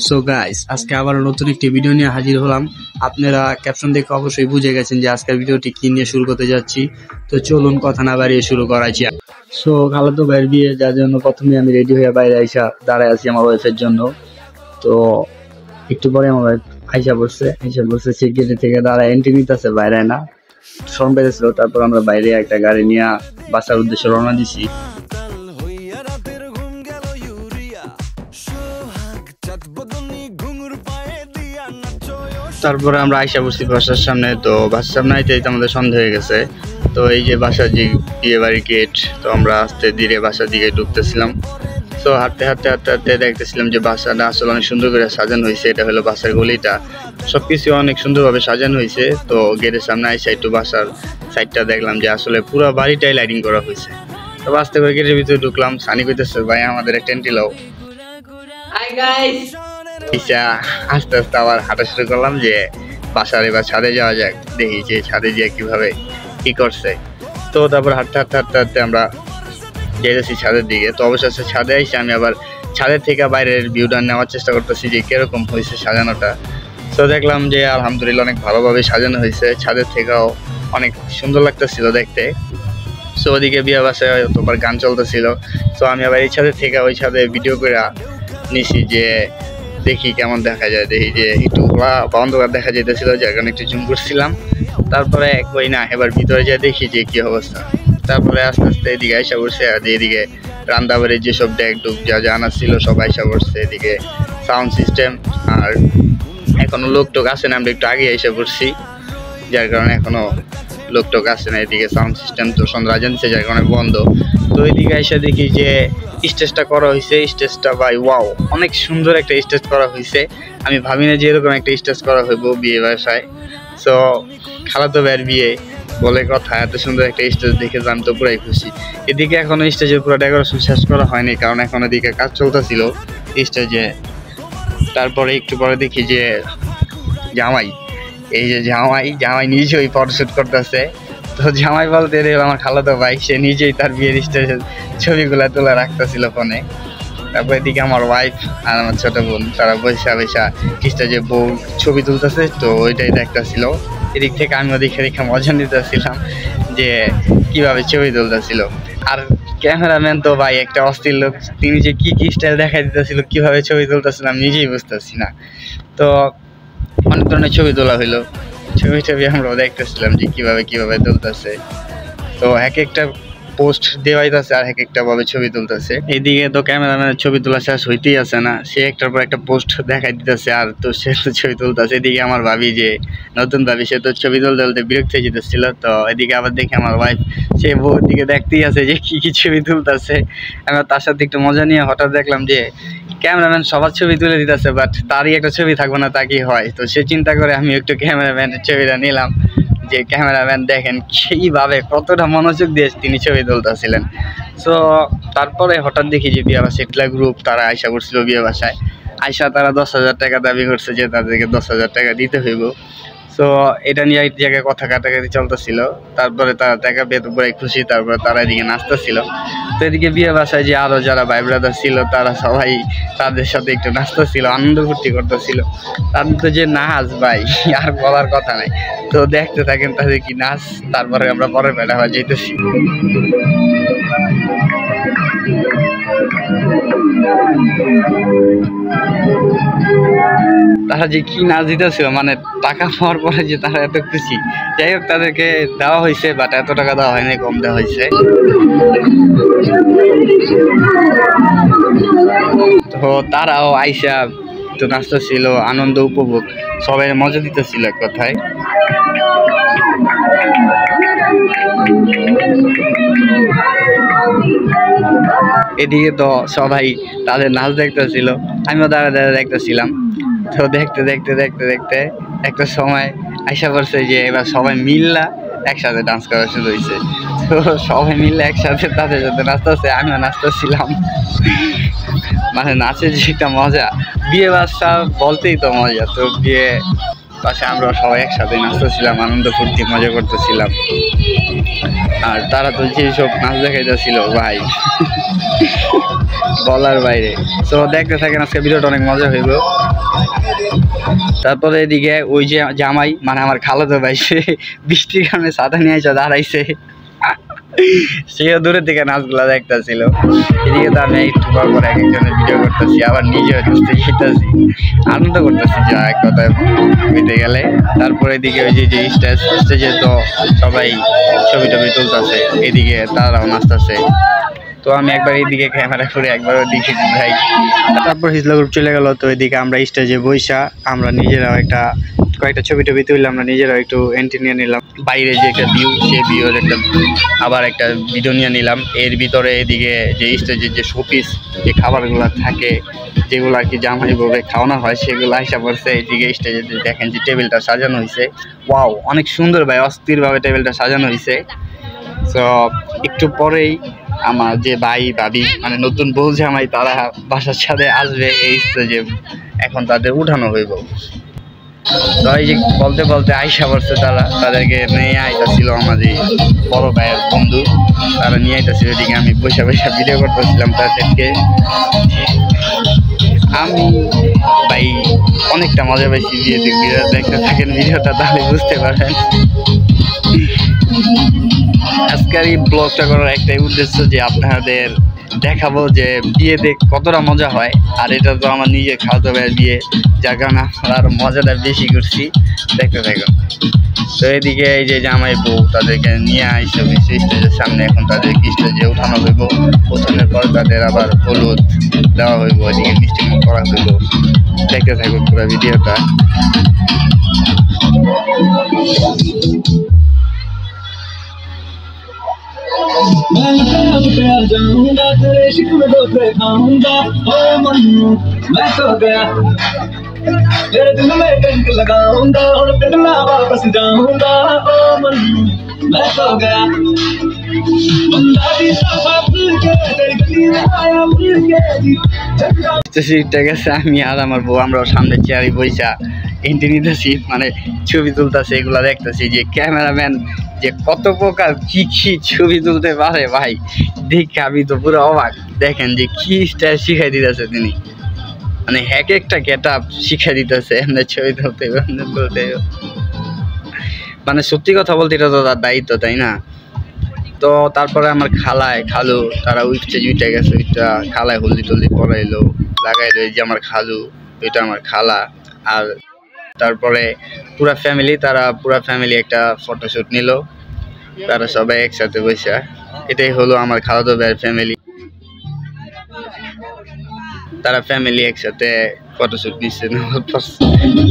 So guys, আজকে আবার নতুন একটি ভিডিও নিয়ে হাজির হলাম। আপনারা ক্যাপশন দেখে অবশ্যই বুঝে গেছেন যে আজকের ভিডিওটি কি নিয়ে শুরু করতে যাচ্ছি। তো চলুন কথা না বাড়িয়ে শুরু করাইছি। সো খালাতো ভাইয়ের বিয়ে, যার জন্য প্রথমে আমি রেডি হয়ে বাইরে আইসা দাঁড়ায় আছি আমার ওয়াইফের জন্য। তো একটু পরে আমার ওয়াইফ আইসা বসছে সিকিউরিটি থেকে দাঁড়ায় এন্ট্রি নিতেছে, বাইরে না শরম পেয়েছিল। তারপর আমরা বাইরে একটা গাড়ি নিয়ে বাসার উদ্দেশ্যে রওনা দিছি। তারপরে আমরা আইসা বসছি বাসার সামনে। তো বাসার সামনে আইতে আমাদের সন্ধ্যা হয়ে গেছে। তো এই যে বাসার যে বিয়ে বাড়ির গেট, তো আমরা আস্তে ধীরে বাসার দিকে ঢুকতেছিলাম। তো হাঁটতে দেখতেছিলাম যে বাসাটা আসলে অনেক সুন্দর করে সাজানো হয়েছে। এটা হলো বাসার গলিটা, সবকিছু অনেক সুন্দরভাবে সাজানো হয়েছে। তো গেটের সামনে আইসা একটু বাসার সাইডটা দেখলাম যে আসলে পুরো বাড়িটাই লাইটিং করা হয়েছে। তো আস্তে করে গেটের ভিতরে ঢুকলাম। সানি কইতেছে, ভাই আমাদের একটা টেন্টি লাও। আস্তে আস্তে আবার হাঁটা শুরু করলাম যে বাসার এবার ছাদে যাওয়া যাক, দেখি যে ছাদে গিয়ে কিভাবে কি করছে। তো তারপর হাঁটতে আমরা যেতেছি ছাদের দিকে। তো অবশেষে ছাদে এসে আমি আবার ছাদের থেকে বাইরের ভিউটা নেওয়ার চেষ্টা করতেছি যে কিরকম হয়েছে সাজানোটা। তো দেখলাম যে আলহামদুলিল্লাহ অনেক ভালোভাবে সাজানো হয়েছে, ছাদের থেকেও অনেক সুন্দর লাগতেছিল দেখতে। তো ওদিকে বিয়ে বাসায় তোমার গান চলতেছিল। তো আমি আবার এই ছাদের থেকে ওই ছাদে ভিডিও করে নিছি যে দেখি কেমন দেখা যায়। দেখি যে একটু খোলা বা অন্ধকার দেখা যেতেছিল, যার কারণে একটু জুম করছিলাম। তারপরে কই না, এবার ভিতরে যা দেখি যে কি অবস্থা। তারপরে আস্তে আস্তে এদিকে আইসা পড়ছে। আর এদিকে রান্দাবাড়ির যেসব ডেক ডুক যা জানা ছিল সব আইসা পড়ছে। এদিকে সাউন্ড সিস্টেম, আর এখনো লোক টোক আসে না, আমরা একটু আগে এসে পড়ছি, যার কারণে এখনো লোক টোক আসে না। এদিকে সাউন্ড সিস্টেম তো সন্ধ্যা জানছে, যার কারণে বন্ধ। তো এদিকে এসে দেখি যে স্টেজটা করা হয়েছে। স্টেজটা ভাই ওয়াও, অনেক সুন্দর একটা স্টেজ করা হয়েছে। আমি ভাবি না যে এরকম একটা স্টেজ করা হইব বিয়ে বাসায়। তো খালাতো ভাইয়ের বিয়ে বলে কথা, এত সুন্দর একটা স্টেজ দেখে আমি তো পুরাই খুশি। এদিকে এখনো স্টেজের পুরো ডেকোরেশন শেষ করা হয়নি, কারণ এখন এদিকে কাজ চলতেছিল স্টেজে। তারপরে একটু পরে দেখি যে জামাই, এই যে জামাই নিজেই ফটোশুট করতেছে। তো জামাই বলতে আমার খালাতো ভাই, সে নিজেই তার বিয়ের স্টেজের ছবিগুলা তোলা রাখতেছিল ফোনে। তারপর এদিকে আমার ওয়াইফ আর আমার ছোট বোন, তারা বৈশা স্টেজে বউ ছবি তুলতেছে। তো ওইটাই দেখতেছিল। এদিক থেকে আমিও দেখে মজা নিতেছিলাম যে কিভাবে ছবি তুলতেছিল। আর ক্যামেরাম্যান তো ভাই একটা অস্থির লোক, তিনি যে কি স্টাইল দেখাই দিতেছিল, কিভাবে ছবি তুলতেছিলাম নিজেই বুঝতেছি না। তো অনেক ধরনের ছবি তোলা হইলো, ছবি আমরাও দেখতেছিলাম যে কিভাবে তুলতেছে। তো এক একটা পোস্ট দেওয়াইতেছে আর এক একটা ভাবে ছবি তুলতেছে। এইদিকে তো ক্যামেরাম্যানের ছবি তোলা শেষ হইতেই আছে না, সে একটার পর একটা পোস্ট দেখাই দিতেছে আর তো সে তো ছবি তুলতেছে। এদিকে আমার ভাবি, যে নতুন ভাবি, সে তো ছবি তুলতে বিরক্ত হয়ে যেতেছিল। তো এদিকে আবার দেখে আমার ওয়াইফ, সে বউর দিকে দেখতেই আছে যে কি ছবি তুলতেছে। আমরা তার সাথে একটু মজা নিয়ে হঠাৎ দেখলাম যে ক্যামেরাম্যান সবার ছবি তুলে দিতেছে, বাট তারই একটা ছবি থাকবে না, তা কি হয়? তো সে চিন্তা করে আমি একটু ক্যামেরাম্যানের ছবিটা নিলাম, যে ক্যামেরাম্যান দেখেন কিভাবে কতটা মনোযোগ দিয়ে তিনি ছবি তুলতেছিলেন। তো তারপরে হঠাৎ দেখি যে বিয়ে বাসায় একটা গ্রুপ, তারা আইসা করছিল বিয়ে বাসায়। আইসা তারা 10,000 টাকা দাবি করছে যে তাদেরকে 10,000 টাকা দিতে হইব। তো এটা নিয়ে এক জায়গায় কথা কাটাকাটি চলতেছিল। তারপরে তারা টাকা পেয়ে তো পুরাই খুশি। তারপরে তারা এদিকে নাচতেছিল। তো এদিকে বিয়ে বাসায় যে আরো যারা ভাই ব্রাদার ছিল, তারা সবাই তাদের সাথে একটু নাচতেছিল, আনন্দ ফুর্তি করতেছিল। তাদের তো যে নাচ ভাই, আর বলার কথা নাই। তো দেখতে থাকেন তাদের কি নাচ, তারপরে আমরা পরের বেলা আবার যেতেছি। তারা যে কি নাচ দিতেছিল, মানে টাকা পাওয়ার পরে যে তারা এত খুশি। যাই হোক, তাদেরকে দেওয়া হয়েছে, বাট এত টাকা দেওয়া হয়নি, কম দেওয়া হয়েছে। তো তারাও আইসা তো নাচতেছিল, আনন্দ উপভোগ, সবাই মজা দিতেছিল এক কথায়। এদিকে তো সবাই তাদের নাচ দেখতেছিল, আমিও দাঁড়া দেখতেছিলাম। তো দেখতে একটা সময় আইসা পড়ছে যে এবার সবাই মিল্লা একসাথে ডান্স করা শুরু হয়েছে। তো সবাই মিললে একসাথে তাদের সাথে নাচতেছে, আমিও নাচতেছিলাম। মানে নাচের যে একটা মজা, বিয়ে বাসা বলতেই তো মজা। তো বিয়ে পাশে আমরা সবাই একসাথে নাচতেছিলাম, আনন্দ ফুর্তি মজা করতেছিলাম। আর তারা তো যেসব নাচ দেখাইতেছিল ভাই বলার বাইরে। তো দেখতে থাকেন, আজকে ভিডিওটা অনেক মজা হইব। তারপরে এদিকে ওই যে জামাই মানে আমার খালাতো ভাই, সে বৃষ্টির কারণে ছাতা নিয়ে এসে দাঁড়াইছে, সেও দূরের দিকে নাচগুলা দেখতেছিল। এদিকে তো আমি একটু পর পর এক একজনের ভিডিও করতেছি, আবার নিজেও নাচতে গেতেছি, আনন্দ করতেছি যা এক কথায় বলতে গেলে। তারপরে এদিকে ওই যে স্টেজে তো সবাই ছবি টবি তুলতেছে, এদিকে তারাও নাচতেছে। তো আমি একবার এইদিকে ক্যামেরা করে একবার ওইদিকে ঘুরাই। তারপর হিজলা গ্রুপ চলে গেল। তো এদিকে আমরা স্টেজে বইসা আমরা নিজেরাও কয়েকটা ছবি টবি তুললাম, আমরা নিজেরাও একটু এন্ট্রি নিয়ে নিলাম। বাইরে যে একটা ভিউ, সেই ভিউর আবার একটা ভিডিও নিয়ে নিলাম। এর ভিতরে এদিকে যে স্টেজের যে শোপিস যে খাবারগুলো থাকে, যেগুলো আর কি জামাইভাবে খাওয়ানো হয়, সেগুলো হিসাব করছে। এদিকে স্টেজে দেখেন যে টেবিলটা সাজানো হয়েছে, ওয়াও অনেক সুন্দর ভাই, অস্থিরভাবে টেবিলটা সাজানো হয়েছে। তো একটু পরেই আমার যে ভাই ভাবি মানে নতুন বউ জামাই, তারা বাসার সাথে আসবে এই স্টেজে, এখন তাদের উঠানো হইব। তো এই যে বলতে বলতে আইসা পড়ছে তারা, তাদেরকে নিয়ে আইতাছিল আমাদের বড় ভাইয়ের বন্ধু, তারা নিয়ে আইতাছিল। এদিকে আমি বসে বসে ভিডিও করতেছিলাম তাদেরকে। আমি ভাই অনেকটা মজা পাইছি বিয়েতে। দেখতে থাকেন ভিডিওটা, তাহলে বুঝতে পারেন। আজকের এই ব্লগটা করার একটাই উদ্দেশ্য যে আপনাদের দেখাবো যে বিয়েতে কতটা মজা হয়। আর এটা তো আমার নিজের খাওয়াতে ভাইয়ের বিয়ে, যার কারণে আর মজাটা বেশি করছি, দেখতে থাকুন। তো এদিকে এই যে জামাই বউ, তাদেরকে নিয়ে আইসে স্টেজের সামনে, এখন তাদেরকে স্টেজে উঠানো হইব। উঠানোর পর তাদের আবার হলুদ দেওয়া হইব, এদিকে মিষ্টি মুখ করা হইব। দেখতে থাকুন পুরো ভিডিওটা। मैं जाऊंगा तेरे इश्क में धोखे खाऊंगा, ओ मन्नू मैं तो गया तेरे दिल में डंक लगाऊंगा, और पिघला वापस जाऊंगा, ओ मन्नू मैं तो गया बंदा भी साफा भूल के तेरी गली में आया भूल के जी। ঠিক আছে, আমি আর আমার বউ আমরাও সামনে চেয়ারে বইসা এন্ট্রি নিতেছি, মানে ছবি তুলতেছি। এগুলা দেখতেছি যে ক্যামেরাম্যান যে কত প্রকার কি কি ছবি তুলতে পারে ভাই, দেখে আমি তো পুরো অবাক। দেখেন যে কি স্টাইল শিখাই দিতেছে তিনি, মানে এক একটা গেটআপ শিখাই দিতেছে, এমনি ছবি তুলতে বলতে। মানে সত্যি কথা বলতে এটা তো তার দায়িত্ব, তাই না? তো তারপরে আমার খালু তারা উঠে গেছে, ওইটা খালায় হলদি টলদি পরাইলো, লাগাইলো। এই যে আমার খালু, ওইটা আমার খালা। আর তারপরে পুরা ফ্যামিলি একটা ফটোশুট নিল, তারা সবাই একসাথে বসে। এটাই হলো আমার খালাতো ভাইয়ের ফ্যামিলি, তারা ফ্যামিলি একসাথে ফটোশুট নিচ্ছে।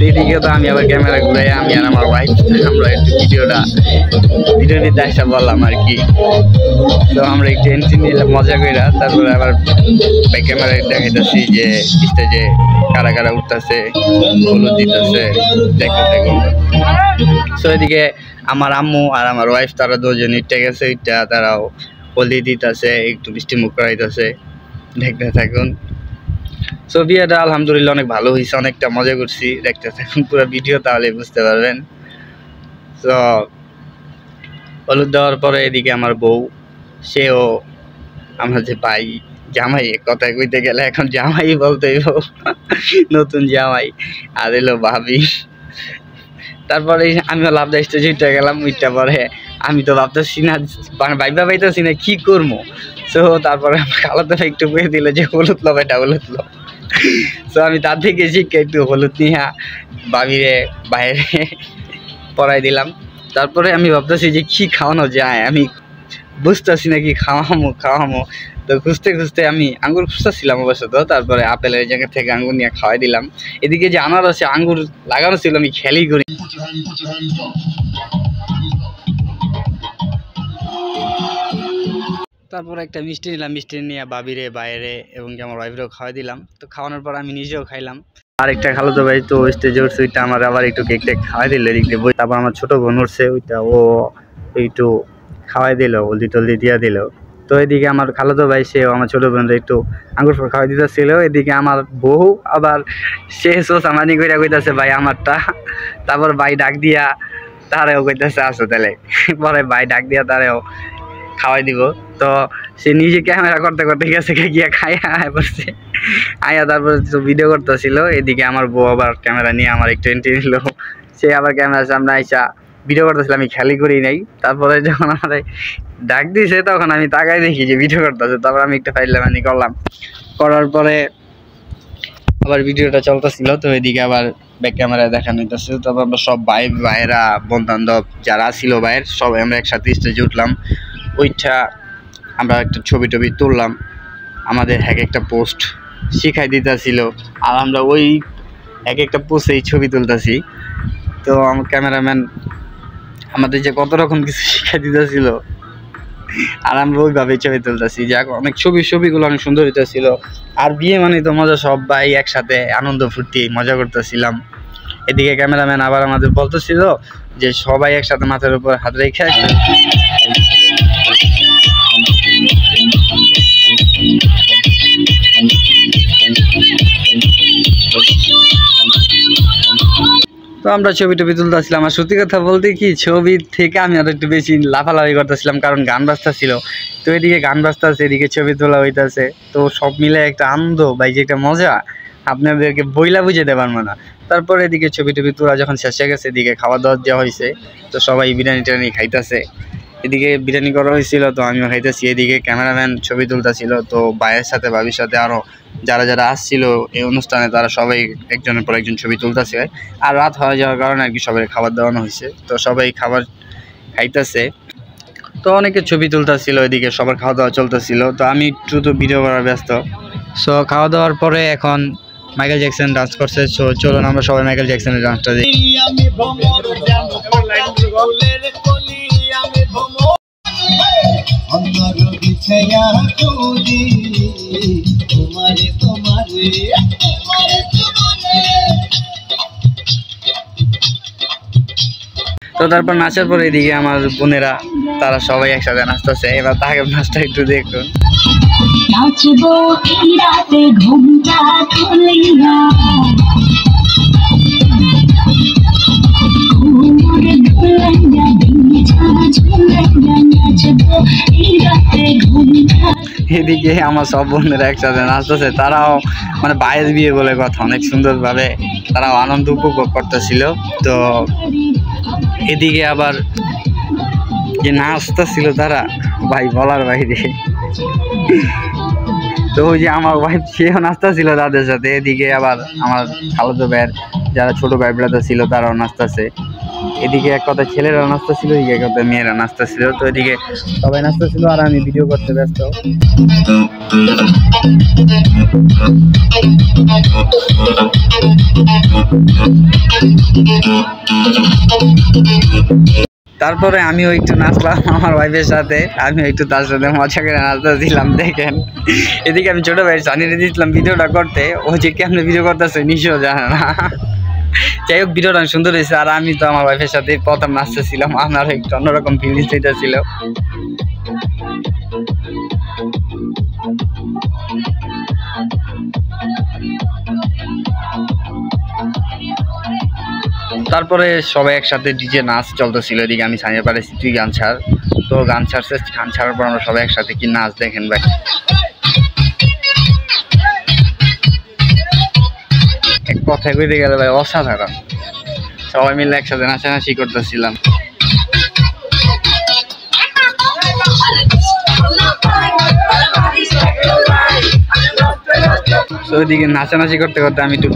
এদিকে তো আমি আবার ক্যামেরা ঘুরাই, আমি আর আমার ওয়াইফ আমরা একটু ভিডিও নিতে আসা বললাম আর কি। তো আমরা একটু এন্ট্রি নিলাম মজা করে। তারপরে আবার ক্যামেরায় দেখাইতেছি যে স্টেজে কারা কারা উঠতেছে, হলুদ দিতেছে, দেখতে দেখুন। তো এদিকে আমার আম্মু আর আমার ওয়াইফ তারা দুজন উঠে গেছে, তারাও হলদি দিতেছে, একটু মিষ্টি মুখ করাইতেছে, দেখতে থাকুন। তো বিয়েটা আলহামদুলিল্লাহ অনেক ভালো হয়েছে, অনেকটা মজা করছি। দেখতে থাকুন পুরো ভিডিও, তাহলে বুঝতে পারবেন। তো হলুদ দেওয়ার পরে এদিকে আমার বউ, সেও আমার যে ভাই জামাই, কথা কইতে গেলে এখন জামাই বলতে হইব, নতুন জামাই। আর এলো ভাবি। তারপরে আমিও লাভ স্টেজে উঠে গেলাম। উঠতে পরে আমি তো ভাবতেছি না, ভাইবা পাইতেছি না কি করবো। তো তারপরে খালাতো ভাই একটু বয়ে দিল যে হলুদ লো বেটা, হলুদ লো। তো আমি তার থেকে শিখে একটু হলুদ নিয়ে ভাবিরে বাইরে পরাই দিলাম। তারপরে আমি ভাবতেছি যে কি খাওয়ানো যায়, আমি বুঝতেছি না কি খাওয়ামো। তো খুঁজতে খুঁজতে আমি আঙ্গুর খুঁজতেছিলাম অবশ্য। তো তারপরে আপেলের জায়গা থেকে আঙ্গুর নিয়ে খাওয়াই দিলাম। এদিকে যে আনারসে আঙ্গুর লাগানো ছিল, আমি খেয়ালই করি। তারপর একটা মিষ্টি নিলাম, মিষ্টি নিয়ে ভাবিরে বাইরে এবং আমার ওয়াইফেরও খাওয়াই দিলাম। তো খাওয়ানোর পর আমি নিজেও খাইলাম। আরেকটা খালাতো ভাই তো স্টেজে উঠছে, ওইটা আমার আবার একটু কেক টেক খাওয়াই দিল এদিক দিয়ে। তারপর আমার ছোট বোন উঠছে, ওইটা ও একটু খাওয়াই দিল, হলদি টলদি দিয়া দিল। তো এদিকে আমার খালাতো ভাই সেও আমার ছোট বোনরা একটু আঙ্গুর ফল খাওয়াই দিতেছিল। এদিকে আমার বউ আবার সে সোসামানি কইরা কইতাছে ভাই আমারটা। তারপর ভাই ডাক দিয়া তারেও কইতাছে আসো তাহলে। পরে ভাই ডাক দিয়া তারেও খাওয়াই দিব। তো সে নিজে ক্যামেরা করতে করতে গেছে গিয়া খাইয়া পড়ছে, আয়া তারপরে ভিডিও করতেছিল। এদিকে আমার বউ আবার ক্যামেরা নিয়ে আমার একটু এন্ট্রি নিল। সে আবার ক্যামেরার সামনে আইসা ভিডিও করতেছিল, আমি খেয়ালই করি নাই। তারপরে যখন আমার ডাক দিয়েছে তখন আমি তাকাই দেখি যে ভিডিও করতেছে। তারপর আমি একটা ফাইজলামি করলাম, করার পরে আবার ভিডিওটা চলতেছিল। তো এদিকে আবার ব্যাক ক্যামেরায় দেখানো হইতেছে। তারপর আমরা সব ভাইয়েরা বন্ধু বান্ধব যারা ছিল ভাইয়ের সবাই আমরা একসাথে স্টেজে উঠলাম। ওইটা আমরা একটা ছবি টবি তুললাম, আমাদের এক একটা পোস্ট শিখাই দিতেছিল, আর আমরা ওই এক একটা পোস্টেই ছবি তুলতেছি। তো আমার ক্যামেরাম্যান আমাদের যে কত রকম কিছু শিখাই দিতেছিল, আর আমরা ওইভাবেই ছবি তুলতেছি। যাক অনেক ছবিগুলো অনেক সুন্দর হইতেছিল। আর বিয়ে মানে তো মজা, সব ভাই একসাথে আনন্দ ফুর্তি মজা করতেছিলাম। এদিকে ক্যামেরাম্যান আবার আমাদের বলতেছিল যে সবাই একসাথে মাথার উপর হাত রেখে তো আমরা ছবি টবি তুলতেছিলাম। আর সত্যি কথা বলতে কি, ছবির থেকে আমি আরো একটু বেশি লাফালাফি করতেছিলাম, কারণ গান বাজতা ছিল। তো এদিকে গান বাজতেছে, এদিকে ছবি তোলা হইতেছে। তো সব মিলে একটা আনন্দ ভাই, যে একটা মজা আপনাদেরকে বইলা বুঝাতে পারবো না। তারপরে এদিকে ছবি টবি তোলা যখন শেষ হয়ে গেছে, এদিকে খাওয়া দাওয়া দেওয়া হয়েছে। তো সবাই বিরিয়ানি টিরিয়ানি খাইতেছে। এদিকে বিরিয়ানি করা হয়েছিল, তো আমিও খাইতেছি। এদিকে ক্যামেরাম্যান ছবি তুলতেছিল। তো ভাইয়ের সাথে ভাবির সাথে আরও যারা আসছিল এই অনুষ্ঠানে, তারা সবাই একজনের পর একজন ছবি তুলতেছে। আর রাত হয়ে যাওয়ার কারণে আর কি সবাই খাবার দেওয়ানো হয়েছে। তো সবাই খাবার খাইতেছে, তো অনেকে ছবি তুলতেছিল। এদিকে সবার খাওয়া দাওয়া চলতেছিল। তো আমি একটু তো ভিডিও করার ব্যস্ত। সো খাওয়া দাওয়ার পরে এখন মাইকেল জ্যাকসন ডান্স করছে। সো চলুন আমরা সবাই মাইকেল জ্যাকসনের ডান্সটা দেখি। তো তারপর নাচার পরে এদিকে আমার বোনেরা তারা সবাই একসাথে নাচতেছে। এবার তাকে নাচটা একটু দেখুন। এদিকে আমার সব বন্ধুরা একসাথে নাচতেছে। তারাও মানে বাইরের বিয়ে বলে কথা, অনেক সুন্দরভাবে তারাও আনন্দ উপভোগ করতেছিল। তো এদিকে আবার যে নাচতেছিল তারা ভাই বলার বাইরে। তো ওই যে আমার ওয়াইফ সেও নাচতেছিল তাদের সাথে। এদিকে আবার আমার খালাতো ভাইয়ের যারা ছোট ভাই ব্রাদার ছিল তারাও নাচতেছে। এদিকে এক কথা ছেলেরা নাচতেছিল, এদিকে এক কথা মেয়েরা নাচতেছিল। তো এদিকে সবাই নাচতেছিল আর আমি ভিডিও করতে ব্যস্ত। তারপরে আমিও একটু নাচলাম আমার ওয়াইফের সাথে, আমিও একটু তার সাথে মজা করে নাচতেছিলাম। দেখেন এদিকে আমি ছোট ভাই জানিয়ে দিয়েছিলাম ভিডিওটা করতে, ও যে কেমন ভিডিও করতেছে নিশ্চয় জানে না। যাই হোক ভিডিওটা সুন্দর হয়েছে। আর আমি তো আমার ওয়াইফের সাথে প্রথম নাচতেছিলাম, আমার একটু অন্যরকম ফিলিংস এটা ছিল। তারপরে সবাই একসাথে ডিজে নাচ চলতেছিল। এদিকে আমি সাইনে পারেছি তুই গান ছাড়। তো গান ছাড়ছে, গান ছাড়ার পর আমরা সবাই একসাথে কি নাচ দেখেন ভাই, এক কথায় কইতে গেলে ভাই অসাধারণ। সবাই মিলে একসাথে নাচানাচি করতেছিলাম। তো ওইদিকে নাচানাচি করতে করতে আমি একটু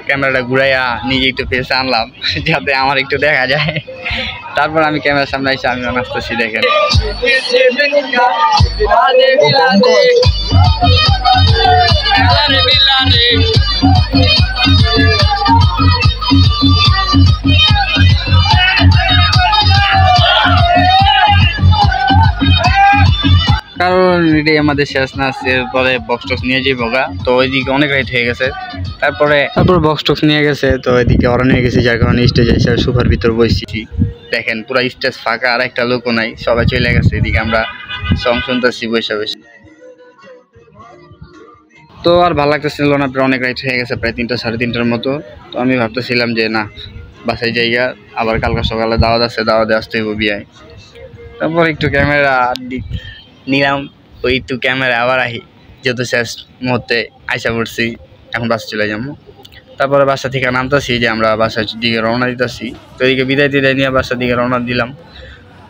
ক্যামেরাটা ঘুরাইয়া নিজে একটু ফেসে আনলাম যাতে আমার একটু দেখা যায়। তারপর আমি ক্যামেরার সামনে এসে আমিও নাচতেছি দেখেন। কারণ এটাই আমাদের শেষ নাচ, এরপরে বক্স টক্স নিয়ে যাবো গা। তো ওইদিকে অনেক রাইট হয়ে গেছে। তারপর বক্স টক্স নিয়ে গেছে। তো এদিকে অরা নিয়ে গেছি, যার কারণে স্টেজে এসে সোফার ভিতর বসছি। দেখেন পুরো স্টেজ ফাঁকা, আর একটা লোকও নাই, সবাই চলে গেছে। এদিকে আমরা সং শুনতেছি বসে বসে। তো আর ভালো লাগতেছিল না, প্রায় অনেক রাইট হয়ে গেছে, প্রায় 3টা 3:30টার মতো। তো আমি ভাবতেছিলাম যে না, বাসায় যাইয়া আবার কালকে সকালে দাওয়াত আছে, দাওয়াতে আসতে হইব বিয়ায়। তারপর একটু ক্যামেরা নিলাম, ওই একটু ক্যামেরা আবার আহি, যেহেতু শেষ মুহূর্তে আইসা পড়ছি, এখন বাসা চলে যাবো। তারপরে বাসা থেকে নামতেছি যে আমরা বাসার দিকে রওনা দিতেছি। তো এদিকে বিদায় টিদায় নিয়ে বাসার দিকে রওনা দিলাম।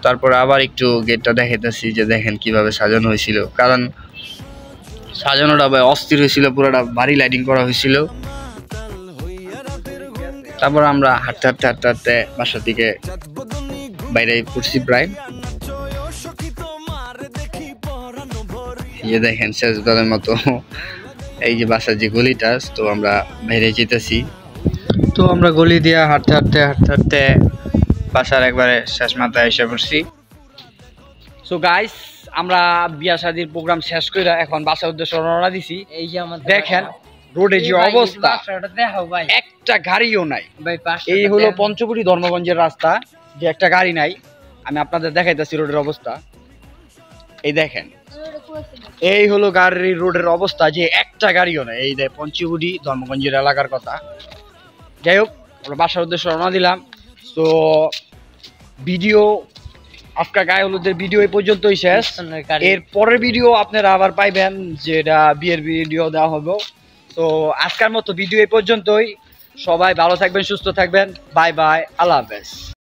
তারপরে আবার একটু গেটটা দেখাইতেছি যে দেখেন কিভাবে সাজানো হয়েছিল, কারণ সাজানোটা ভাই অস্থির হয়েছিল, পুরোটা ভারী লাইটিং করা হয়েছিল। তারপর আমরা হাঁটতে হাঁটতে হাঁটতে হাঁটতে বাসার দিকে বাইরে পড়ছি প্রায়। এই যে দেখেন শেষবারের মতো এই যে বাসার যে গলিটা, তো আমরা বাইরে যেতেছি। তো আমরা গলি দিয়ে হাঁটতে হাঁটতে হাঁটতে হাঁটতে বাসার একবারে শেষ মাথায় এসে পড়ছি। সো গাইস, আমরা বিয়া শাদির প্রোগ্রাম শেষ করে এখন বাসার উদ্দেশ্যে রওনা দিছি। এই যে আমাদের দেখেন রোডে যে অবস্থা, দেখাও ভাই একটা গাড়িও নাই ভাই। এই হলো পঞ্চবটি ধর্মগঞ্জের রাস্তা, যে একটা গাড়ি নাই। আমি আপনাদের দেখাইতেছি রোডের অবস্থা। এই দেখেন, এই হলো গাড়ির রোডের অবস্থা, যে একটা গাড়িও নাই। এই দেখ পঞ্চবটি ধর্মগঞ্জের এলাকার কথা। যাই হোক, আমরা বাসার উদ্দেশ্যে রওনা দিলাম। তো ভিডিও, আজকে গায়ে হলুদের ভিডিও এই পর্যন্তই শেষ। এর পরের ভিডিও আপনারা আবার পাইবেন, যেটা বিয়ের ভিডিও দেওয়া হবে। তো আজকের মতো ভিডিও এই পর্যন্তই। সবাই ভালো থাকবেন, সুস্থ থাকবেন। বাই বাই, আল্লাহ হাফেজ।